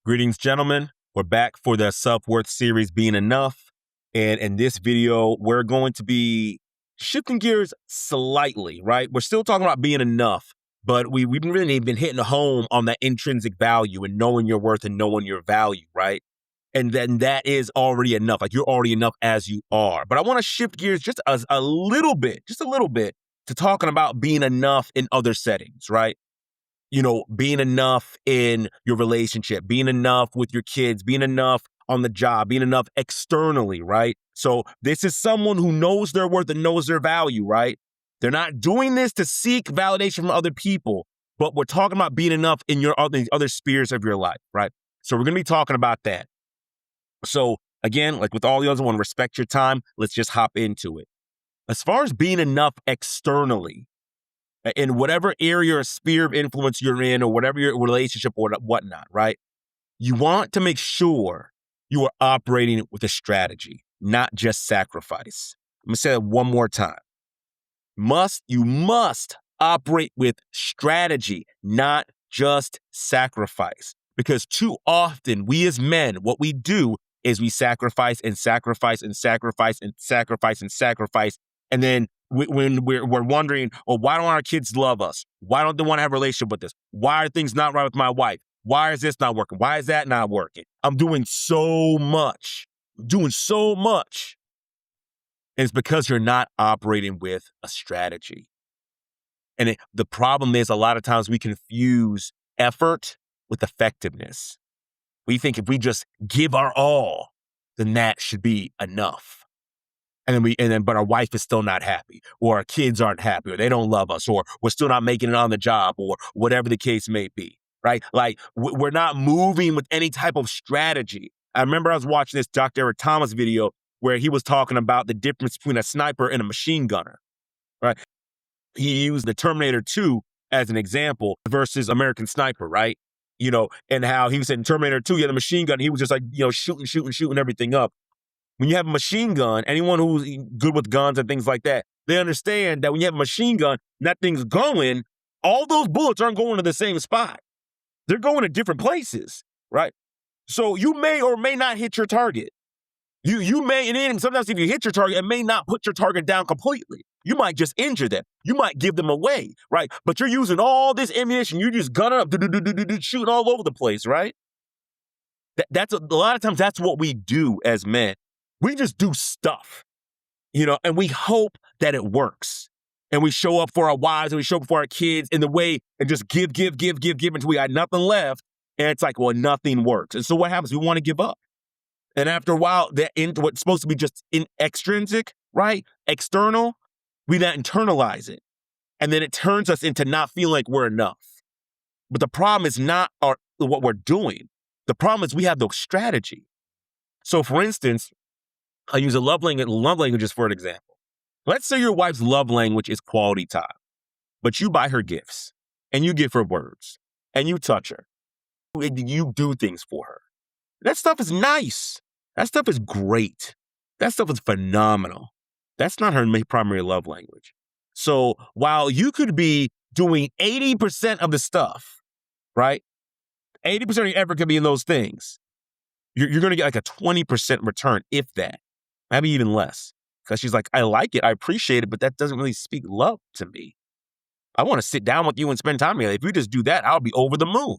Greetings, gentlemen. We're back for the self-worth series, Being Enough. And in this video, we're going to be shifting gears slightly, right? We're still talking about being enough, but we've really been hitting home on that intrinsic value and knowing your worth and knowing your value, right? And then that is already enough. Like, you're already enough as you are. But I want to shift gears just a little bit, to talking about being enough in other settings, right? You know, being enough in your relationship, being enough with your kids, being enough on the job, being enough externally, right? So this is someone who knows their worth and knows their value, right? They're not doing this to seek validation from other people, but we're talking about being enough in your other spheres of your life, right? So we're going to be talking about that. So again, like with all the others, I want to respect your time. Let's just hop into it. As far as being enough externally, in whatever area or sphere of influence you're in, or whatever your relationship or whatnot, right? You want to make sure you are operating with a strategy, not just sacrifice. I'm gonna say that one more time. You must operate with strategy, not just sacrifice. Because too often, we as men, what we do is we sacrifice and sacrifice and sacrifice and sacrifice and sacrifice. And then when we're wondering, well, why don't our kids love us? Why don't they want to have a relationship with us? Why are things not right with my wife? Why is this not working? Why is that not working? I'm doing so much. And it's because you're not operating with a strategy. And the problem is, a lot of times we confuse effort with effectiveness. We think if we just give our all, then that should be enough. But our wife is still not happy, or our kids aren't happy, or they don't love us, or we're still not making it on the job, or whatever the case may be, right? Like, we're not moving with any type of strategy. I remember I was watching this Dr. Eric Thomas video where he was talking about the difference between a sniper and a machine gunner, right? He used the Terminator 2 as an example versus American Sniper, right? You know, and how he was in Terminator 2, he had a machine gun. He was just like, shooting everything up. When you have a machine gun, anyone who's good with guns and things like that, they understand that when you have a machine gun and that thing's going, all those bullets aren't going to the same spot. They're going to different places, right? So you may or may not hit your target. You may, and then sometimes if you hit your target, it may not put your target down completely. You might just injure them. You might give them away, right? But you're using all this ammunition. You're just gunning up, shooting all over the place, right? That's a lot of times that's what we do as men. We just do stuff, and we hope that it works. And we show up for our wives and we show up for our kids in the way and just give until we got nothing left. And it's like, well, nothing works. And so what happens? We want to give up. And after a while, what's supposed to be just extrinsic, right? External, we then internalize it. And then it turns us into not feeling like we're enough. But the problem is not what we're doing. The problem is we have no strategy. So for instance, I'll use love languages for an example. Let's say your wife's love language is quality time, but you buy her gifts and you give her words and you touch her. You do things for her. That stuff is nice. That stuff is great. That stuff is phenomenal. That's not her primary love language. So while you could be doing 80% of the stuff, right? 80% of your effort could be in those things. You're going to get like a 20% return, if that. Maybe even less. Because she's like, I like it, I appreciate it, but that doesn't really speak love to me. I want to sit down with you and spend time together. If you just do that, I'll be over the moon.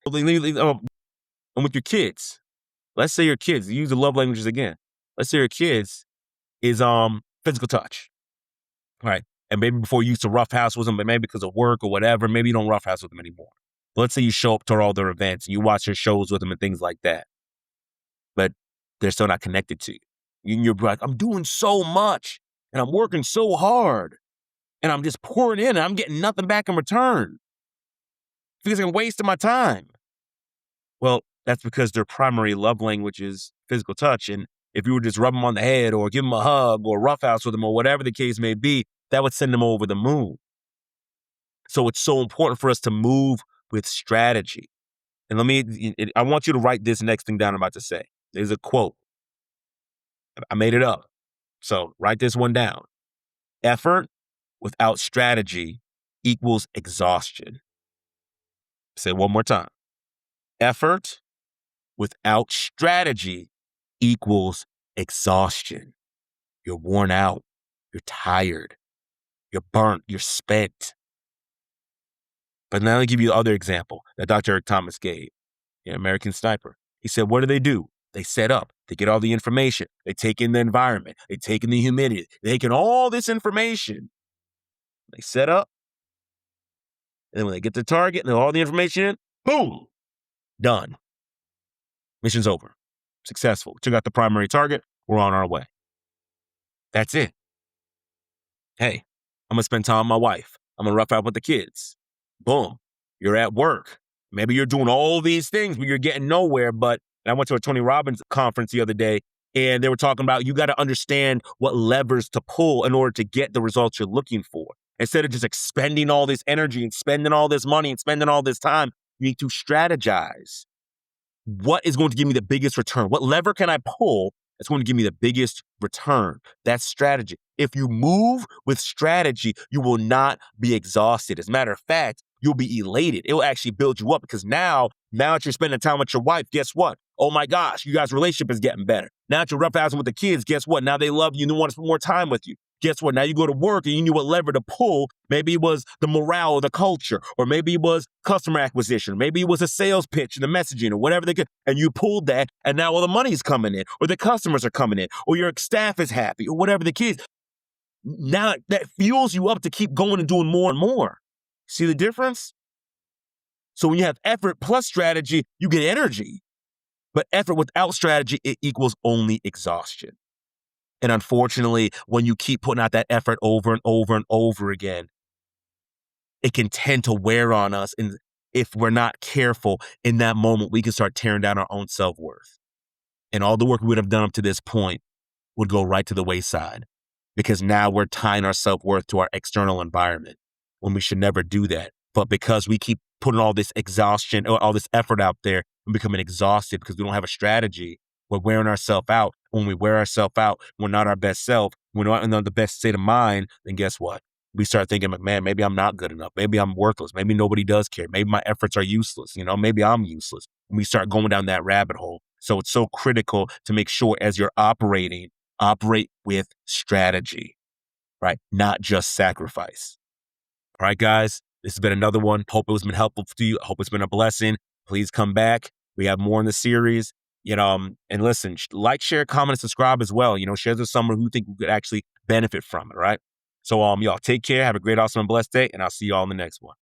And with your kids, let's say your kids, use the love languages again. Let's say your kids is physical touch, right? And maybe before you used to roughhouse with them, but maybe because of work or whatever, maybe you don't roughhouse with them anymore. But let's say you show up to all their events and you watch their shows with them and things like that. But they're still not connected to you. You're like, I'm doing so much and I'm working so hard and I'm just pouring in and I'm getting nothing back in return. Because I'm wasting my time. Well, that's because their primary love language is physical touch. And if you were just rub them on the head or give them a hug or roughhouse with them or whatever the case may be, that would send them over the moon. So it's so important for us to move with strategy. And I want you to write this next thing down I'm about to say. There's a quote. I made it up. So write this one down. Effort without strategy equals exhaustion. Say it one more time. Effort without strategy equals exhaustion. You're worn out. You're tired. You're burnt. You're spent. But now I'll give you the other example that Dr. Eric Thomas gave, American Sniper. He said, what do? They set up. They get all the information. They take in the environment. They take in the humidity. They take in all this information. They set up. And then when they get the target and all the information in, boom, done. Mission's over. Successful. Took out the primary target. We're on our way. That's it. Hey, I'm going to spend time with my wife. I'm going to rough out with the kids. Boom. You're at work. Maybe you're doing all these things, but you're getting nowhere. But I went to a Tony Robbins conference the other day, and they were talking about you got to understand what levers to pull in order to get the results you're looking for. Instead of just expending all this energy and spending all this money and spending all this time, you need to strategize. What is going to give me the biggest return? What lever can I pull that's going to give me the biggest return? That's strategy. If you move with strategy, you will not be exhausted. As a matter of fact, you'll be elated. It will actually build you up because now that you're spending time with your wife, guess what? Oh my gosh, you guys' relationship is getting better. Now that you're roughhousing with the kids, guess what? Now they love you and they want to spend more time with you. Guess what? Now you go to work and you knew what lever to pull. Maybe it was the morale or the culture, or maybe it was customer acquisition. Maybe it was a sales pitch and the messaging or whatever they could. And you pulled that and now all the money's coming in or the customers are coming in or your staff is happy or whatever the case. Now that fuels you up to keep going and doing more and more. See the difference? So when you have effort plus strategy, you get energy. But effort without strategy, it equals only exhaustion. And unfortunately, when you keep putting out that effort over and over and over again, it can tend to wear on us. And if we're not careful in that moment, we can start tearing down our own self-worth. And all the work we would have done up to this point would go right to the wayside because now we're tying our self-worth to our external environment when we should never do that. But because we keep putting all this exhaustion or all this effort out there, we're becoming exhausted because we don't have a strategy. We're wearing ourselves out. When we wear ourselves out, we're not our best self. We're not in the best state of mind. Then guess what? We start thinking, man, maybe I'm not good enough.Maybe I'm worthless. Maybe nobody does care. Maybe my efforts are useless. Maybe I'm useless. And we start going down that rabbit hole. So it's so critical to make sure as you're operating, operate with strategy, right? Not just sacrifice. All right, guys, this has been another one. Hope it has been helpful to you. I hope it's been a blessing. Please come back. We have more in the series. And listen, like, share, comment, and subscribe as well. Share with someone who think could actually benefit from it, right? So, y'all take care. Have a great, awesome, and blessed day, and I'll see y'all in the next one.